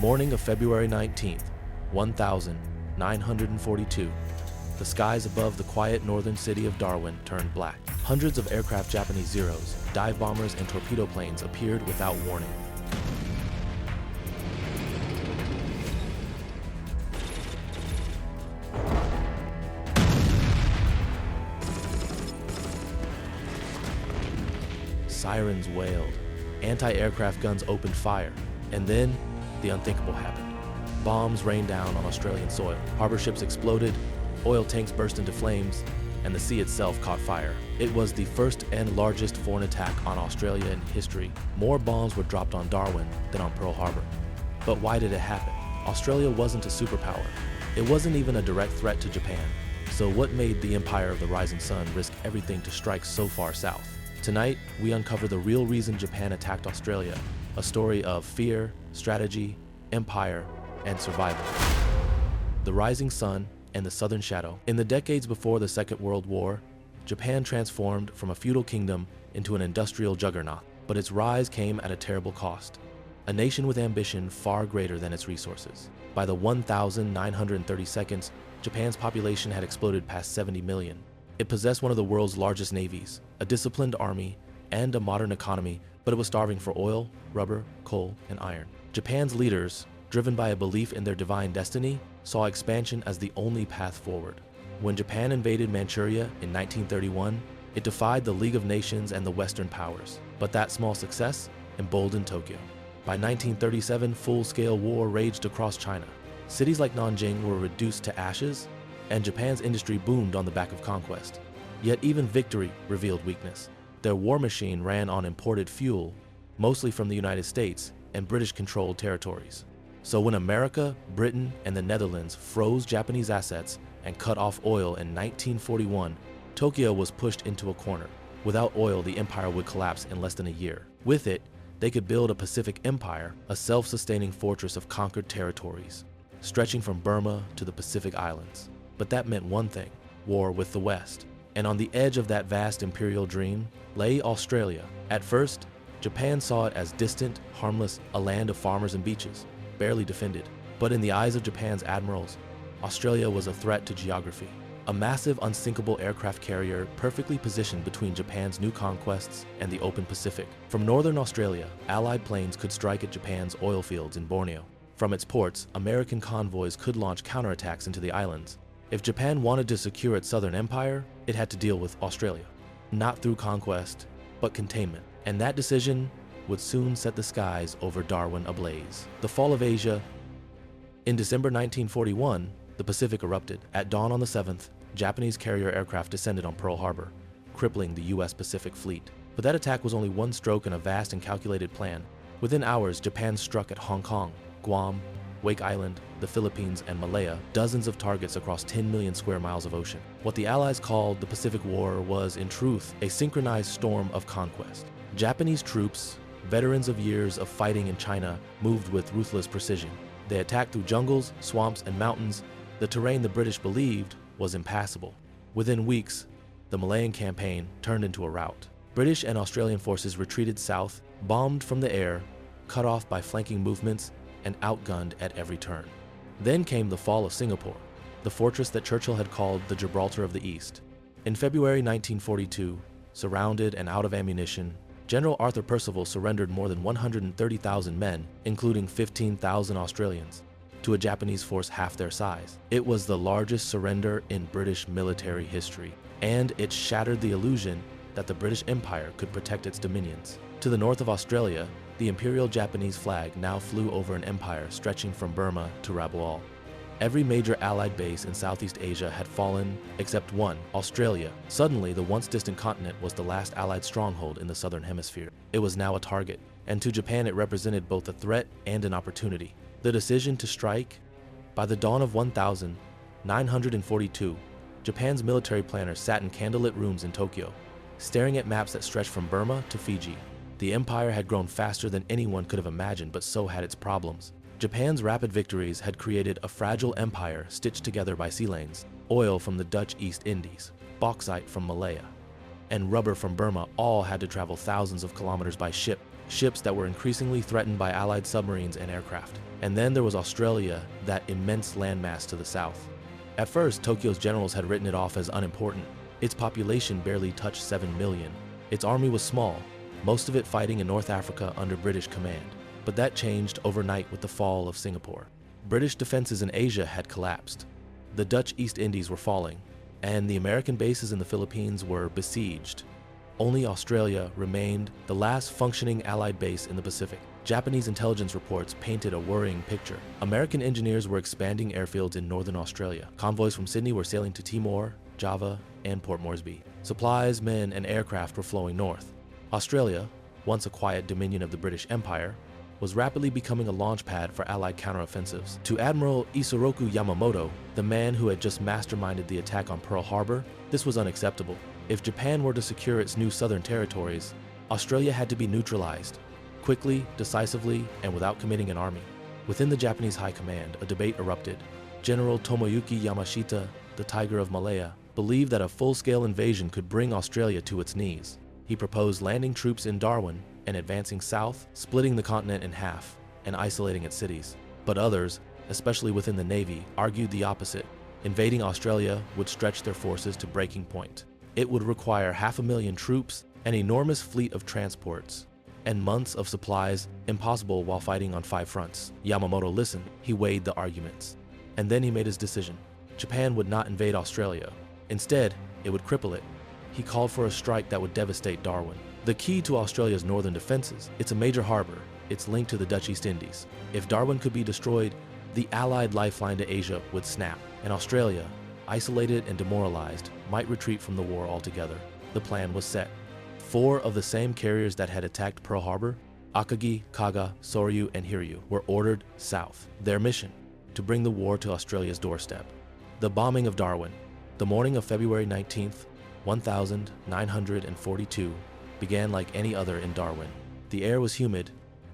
morning of February 19th, 1942, the skies above the quiet northern city of Darwin turned black. Hundreds of aircraft Japanese Zeros, dive bombers, and torpedo planes appeared without warning. Sirens wailed, anti-aircraft guns opened fire, and then the unthinkable happened. Bombs rained down on Australian soil, harbor ships exploded, oil tanks burst into flames, and the sea itself caught fire. It was the first and largest foreign attack on Australia in history. More bombs were dropped on Darwin than on Pearl Harbor. But why did it happen? Australia wasn't a superpower. It wasn't even a direct threat to Japan. So what made the Empire of the Rising Sun risk everything to strike so far south? Tonight, we uncover the real reason Japan attacked Australia, a story of fear, strategy, empire, and survival. The Rising Sun and the Southern Shadow. In the decades before the Second World War, Japan transformed from a feudal kingdom into an industrial juggernaut, but its rise came at a terrible cost. A nation with ambition far greater than its resources. By the 1932, Japan's population had exploded past 70 million. It possessed one of the world's largest navies, a disciplined army, and a modern economy, but it was starving for oil, rubber, coal, and iron. Japan's leaders, driven by a belief in their divine destiny, saw expansion as the only path forward. When Japan invaded Manchuria in 1931, it defied the League of Nations and the Western powers, but that small success emboldened Tokyo. By 1937, full-scale war raged across China. Cities like Nanjing were reduced to ashes, and Japan's industry boomed on the back of conquest. Yet even victory revealed weakness. Their war machine ran on imported fuel, mostly from the United States and British-controlled territories. So when America, Britain, and the Netherlands froze Japanese assets and cut off oil in 1941, Tokyo was pushed into a corner. Without oil, the empire would collapse in less than a year. With it, they could build a Pacific empire, a self-sustaining fortress of conquered territories, stretching from Burma to the Pacific Islands. But that meant one thing: war with the West. And on the edge of that vast imperial dream lay Australia. At first, Japan saw it as distant, harmless, a land of farmers and beaches, barely defended. But in the eyes of Japan's admirals, Australia was a threat to geography. A massive, unsinkable aircraft carrier perfectly positioned between Japan's new conquests and the open Pacific. From northern Australia, Allied planes could strike at Japan's oil fields in Borneo. From its ports, American convoys could launch counterattacks into the islands. If Japan wanted to secure its southern empire, it had to deal with Australia. Not through conquest, but containment. And that decision would soon set the skies over Darwin ablaze. The fall of Asia. In December 1941, the Pacific erupted. At dawn on the 7th, Japanese carrier aircraft descended on Pearl Harbor, crippling the US Pacific Fleet. But that attack was only one stroke in a vast and calculated plan. Within hours, Japan struck at Hong Kong, Guam, Wake Island, the Philippines, and Malaya, dozens of targets across 10 million square miles of ocean. What the Allies called the Pacific War was, in truth, a synchronized storm of conquest. Japanese troops, veterans of years of fighting in China, moved with ruthless precision. They attacked through jungles, swamps, and mountains, the terrain the British believed was impassable. Within weeks, the Malayan campaign turned into a rout. British and Australian forces retreated south, bombed from the air, cut off by flanking movements, and outgunned at every turn. Then came the fall of Singapore, the fortress that Churchill had called the Gibraltar of the East. In February 1942, surrounded and out of ammunition, General Arthur Percival surrendered more than 130,000 men, including 15,000 Australians, to a Japanese force half their size. It was the largest surrender in British military history, and it shattered the illusion that the British Empire could protect its dominions. To the north of Australia, the Imperial Japanese flag now flew over an empire stretching from Burma to Rabaul. Every major Allied base in Southeast Asia had fallen except one, Australia. Suddenly, the once distant continent was the last Allied stronghold in the Southern Hemisphere. It was now a target, and to Japan it represented both a threat and an opportunity. The decision to strike? By the dawn of 1942, Japan's military planners sat in candlelit rooms in Tokyo, staring at maps that stretched from Burma to Fiji. The empire had grown faster than anyone could have imagined, but so had its problems. Japan's rapid victories had created a fragile empire stitched together by sea lanes. Oil from the Dutch East Indies, bauxite from Malaya, and rubber from Burma all had to travel thousands of kilometers by ship. ships that were increasingly threatened by Allied submarines and aircraft. And then there was Australia, that immense landmass to the south. At first, Tokyo's generals had written it off as unimportant. Its population barely touched 7 million. Its army was small, most of it fighting in North Africa under British command. But that changed overnight with the fall of Singapore. British defenses in Asia had collapsed. The Dutch East Indies were falling, and the American bases in the Philippines were besieged. Only Australia remained the last functioning Allied base in the Pacific. Japanese intelligence reports painted a worrying picture. American engineers were expanding airfields in northern Australia. Convoys from Sydney were sailing to Timor, Java, and Port Moresby. Supplies, men, and aircraft were flowing north. Australia, once a quiet dominion of the British Empire, was rapidly becoming a launch pad for Allied counteroffensives. To Admiral Isoroku Yamamoto, the man who had just masterminded the attack on Pearl Harbor, this was unacceptable. If Japan were to secure its new southern territories, Australia had to be neutralized, quickly, decisively, and without committing an army. Within the Japanese high command, a debate erupted. General Tomoyuki Yamashita, the Tiger of Malaya, believed that a full-scale invasion could bring Australia to its knees. He proposed landing troops in Darwin and advancing south, splitting the continent in half and isolating its cities. But others, especially within the Navy, argued the opposite. Invading Australia would stretch their forces to breaking point. It would require 500,000 troops, an enormous fleet of transports, and months of supplies, impossible while fighting on 5 fronts. Yamamoto listened. He weighed the arguments. And then he made his decision. Japan would not invade Australia. Instead, it would cripple it. He called for a strike that would devastate Darwin. The key to Australia's northern defenses, it's a major harbor. It's linked to the Dutch East Indies. If Darwin could be destroyed, the Allied lifeline to Asia would snap, and Australia, isolated and demoralized, might retreat from the war altogether. The plan was set. 4 of the same carriers that had attacked Pearl Harbor, Akagi, Kaga, Soryu, and Hiryu, were ordered south. Their mission, to bring the war to Australia's doorstep. The bombing of Darwin. The morning of February 19th, 1942, began like any other in Darwin. The air was humid.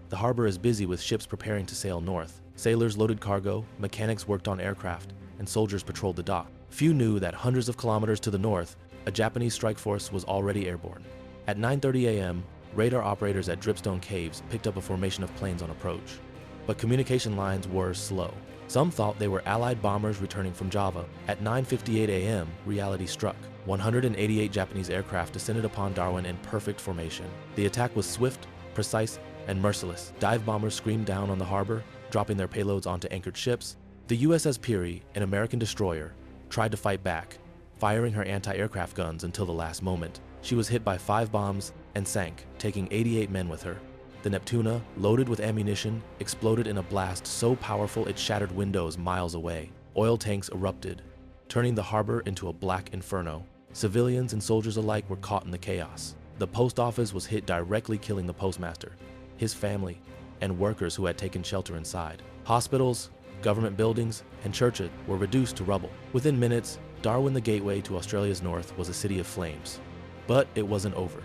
The harbor is busy with ships preparing to sail north. Sailors loaded cargo, mechanics worked on aircraft, and soldiers patrolled the dock. Few knew that hundreds of kilometers to the north, a Japanese strike force was already airborne. At 9:30 a.m., radar operators at Dripstone Caves picked up a formation of planes on approach. But communication lines were slow. Some thought they were Allied bombers returning from Java. At 9:58 a.m., reality struck. 188 Japanese aircraft descended upon Darwin in perfect formation. The attack was swift, precise, and merciless. Dive bombers screamed down on the harbor, dropping their payloads onto anchored ships. The USS Peary, an American destroyer, tried to fight back, firing her anti-aircraft guns until the last moment. She was hit by 5 bombs and sank, taking 88 men with her. The Neptuna, loaded with ammunition, exploded in a blast so powerful it shattered windows miles away. Oil tanks erupted, turning the harbor into a black inferno. Civilians and soldiers alike were caught in the chaos. The post office was hit directly, killing the postmaster, his family, and workers who had taken shelter inside. Hospitals, government buildings, and churches were reduced to rubble. Within minutes, Darwin, the gateway to Australia's north, was a city of flames. But it wasn't over.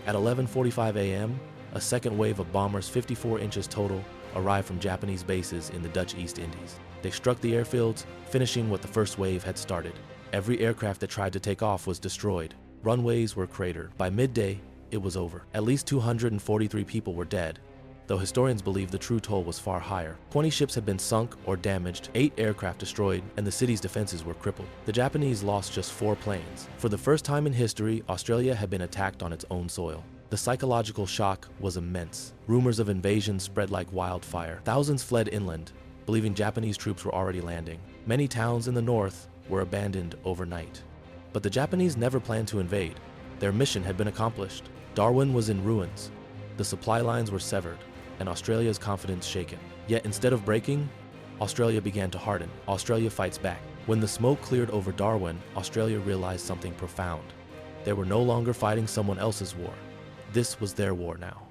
At 11:45 a.m., a second wave of bombers, 54 inches total, arrived from Japanese bases in the Dutch East Indies. They struck the airfields, finishing what the first wave had started. Every aircraft that tried to take off was destroyed. Runways were cratered. By midday, it was over. At least 243 people were dead, though historians believe the true toll was far higher. 20 ships had been sunk or damaged, 8 aircraft destroyed, and the city's defenses were crippled. The Japanese lost just 4 planes. For the first time in history, Australia had been attacked on its own soil. The psychological shock was immense. Rumors of invasion spread like wildfire. Thousands fled inland, believing Japanese troops were already landing. Many towns in the north were abandoned overnight. But the Japanese never planned to invade. Their mission had been accomplished. Darwin was in ruins. The supply lines were severed, and Australia's confidence shaken. Yet instead of breaking, Australia began to harden. Australia fights back. When the smoke cleared over Darwin, Australia realized something profound. They were no longer fighting someone else's war. This was their war now.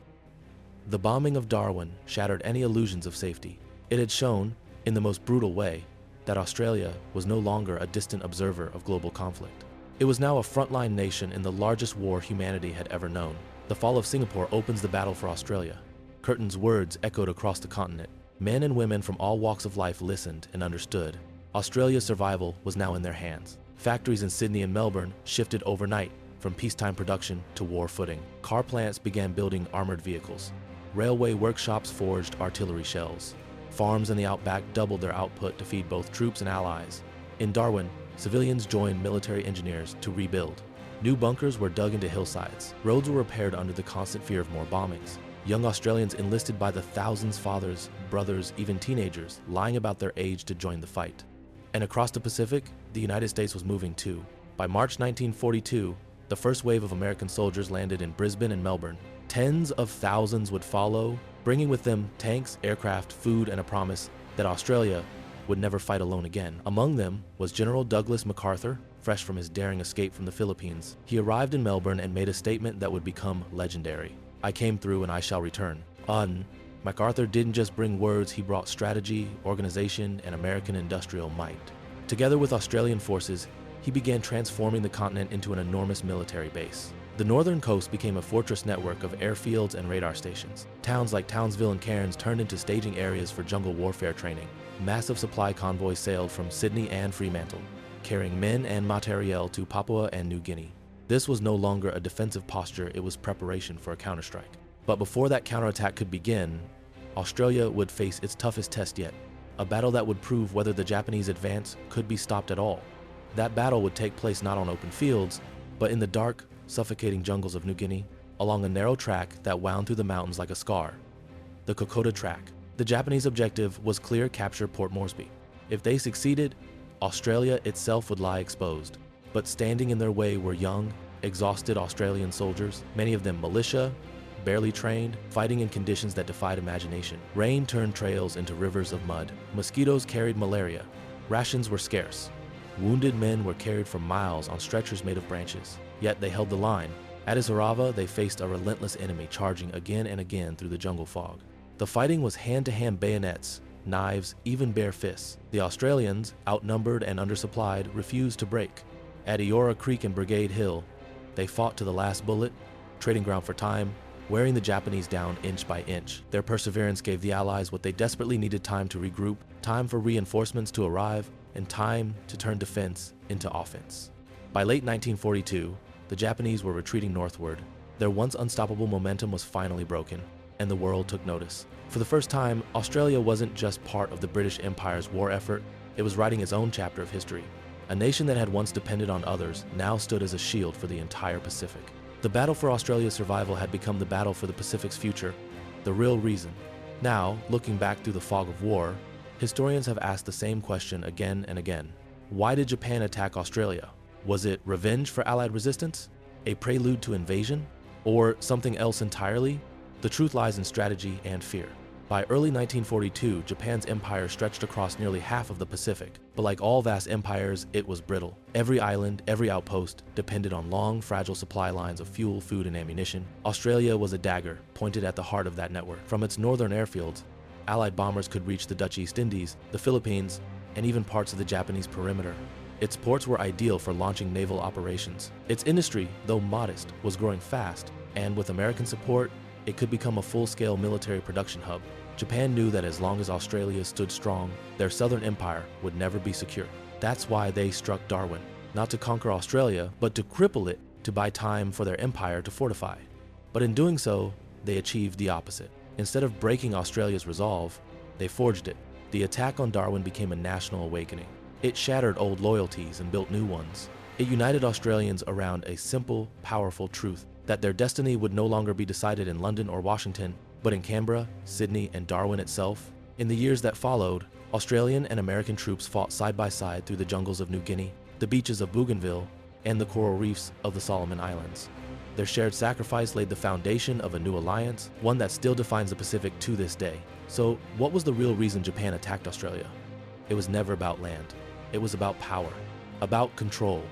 The bombing of Darwin shattered any illusions of safety. It had shown, in the most brutal way, that Australia was no longer a distant observer of global conflict. It was now a frontline nation in the largest war humanity had ever known. The fall of Singapore opens the battle for Australia. Curtin's words echoed across the continent. Men and women from all walks of life listened and understood. Australia's survival was now in their hands. Factories in Sydney and Melbourne shifted overnight from peacetime production to war footing. Car plants began building armored vehicles. Railway workshops forged artillery shells. Farms in the outback doubled their output to feed both troops and allies. In Darwin, civilians joined military engineers to rebuild. New bunkers were dug into hillsides. Roads were repaired under the constant fear of more bombings. Young Australians enlisted by the thousands, fathers, brothers, even teenagers, lying about their age to join the fight. And across the Pacific, the United States was moving too. By March 1942, the first wave of American soldiers landed in Brisbane and Melbourne. Tens of thousands would follow, bringing with them tanks, aircraft, food, and a promise that Australia would never fight alone again. Among them was General Douglas MacArthur, fresh from his daring escape from the Philippines. He arrived in Melbourne and made a statement that would become legendary. "I came through and I shall return." MacArthur didn't just bring words, he brought strategy, organization, and American industrial might. Together with Australian forces, he began transforming the continent into an enormous military base. The northern coast became a fortress network of airfields and radar stations. Towns like Townsville and Cairns turned into staging areas for jungle warfare training. Massive supply convoys sailed from Sydney and Fremantle, carrying men and materiel to Papua and New Guinea. This was no longer a defensive posture, it was preparation for a counterstrike. But before that counterattack could begin, Australia would face its toughest test yet, a battle that would prove whether the Japanese advance could be stopped at all. That battle would take place not on open fields, but in the dark, suffocating jungles of New Guinea, along a narrow track that wound through the mountains like a scar. The Kokoda Track. The Japanese objective was clear: capture Port Moresby. If they succeeded, Australia itself would lie exposed. But standing in their way were young, exhausted Australian soldiers, many of them militia, barely trained, fighting in conditions that defied imagination. Rain turned trails into rivers of mud. Mosquitoes carried malaria. Rations were scarce. Wounded men were carried for miles on stretchers made of branches. Yet they held the line. At Isarava, they faced a relentless enemy charging again and again through the jungle fog. The fighting was hand-to-hand bayonets, knives, even bare fists. The Australians, outnumbered and undersupplied, refused to break. At Eora Creek and Brigade Hill, they fought to the last bullet, trading ground for time, wearing the Japanese down inch by inch. Their perseverance gave the Allies what they desperately needed: time to regroup, time for reinforcements to arrive, and time to turn defense into offense. By late 1942, the Japanese were retreating northward. Their once unstoppable momentum was finally broken, and the world took notice. For the first time, Australia wasn't just part of the British Empire's war effort, it was writing its own chapter of history. A nation that had once depended on others now stood as a shield for the entire Pacific. The battle for Australia's survival had become the battle for the Pacific's future, the real reason. Now, looking back through the fog of war, historians have asked the same question again and again. Why did Japan attack Australia? Was it revenge for Allied resistance? A prelude to invasion? Or something else entirely? The truth lies in strategy and fear. By early 1942, Japan's empire stretched across nearly half of the Pacific, but like all vast empires, it was brittle. Every island, every outpost depended on long, fragile supply lines of fuel, food, and ammunition. Australia was a dagger pointed at the heart of that network. From its northern airfields, Allied bombers could reach the Dutch East Indies, the Philippines, and even parts of the Japanese perimeter. Its ports were ideal for launching naval operations. Its industry, though modest, was growing fast, and with American support, it could become a full-scale military production hub. Japan knew that as long as Australia stood strong, their southern empire would never be secure. That's why they struck Darwin, not to conquer Australia, but to cripple it to buy time for their empire to fortify. But in doing so, they achieved the opposite. Instead of breaking Australia's resolve, they forged it. The attack on Darwin became a national awakening. It shattered old loyalties and built new ones. It united Australians around a simple, powerful truth: that their destiny would no longer be decided in London or Washington, but in Canberra, Sydney, and Darwin itself. In the years that followed, Australian and American troops fought side by side through the jungles of New Guinea, the beaches of Bougainville, and the coral reefs of the Solomon Islands. Their shared sacrifice laid the foundation of a new alliance, one that still defines the Pacific to this day. So, what was the real reason Japan attacked Australia? It was never about land. It was about power, about control,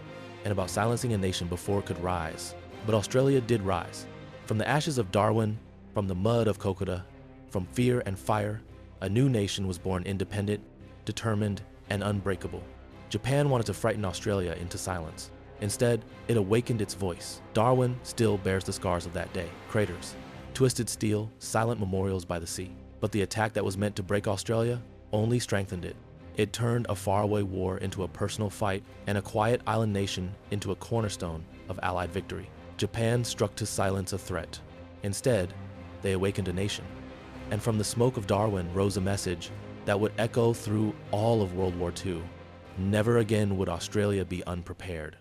and about silencing a nation before it could rise. But Australia did rise. From the ashes of Darwin, from the mud of Kokoda, from fear and fire, a new nation was born, independent, determined, and unbreakable. Japan wanted to frighten Australia into silence. Instead, it awakened its voice. Darwin still bears the scars of that day: craters, twisted steel, silent memorials by the sea. But the attack that was meant to break Australia only strengthened it. It turned a faraway war into a personal fight, and a quiet island nation into a cornerstone of Allied victory. Japan struck to silence a threat. Instead, they awakened a nation. And from the smoke of Darwin rose a message that would echo through all of World War II. Never again would Australia be unprepared.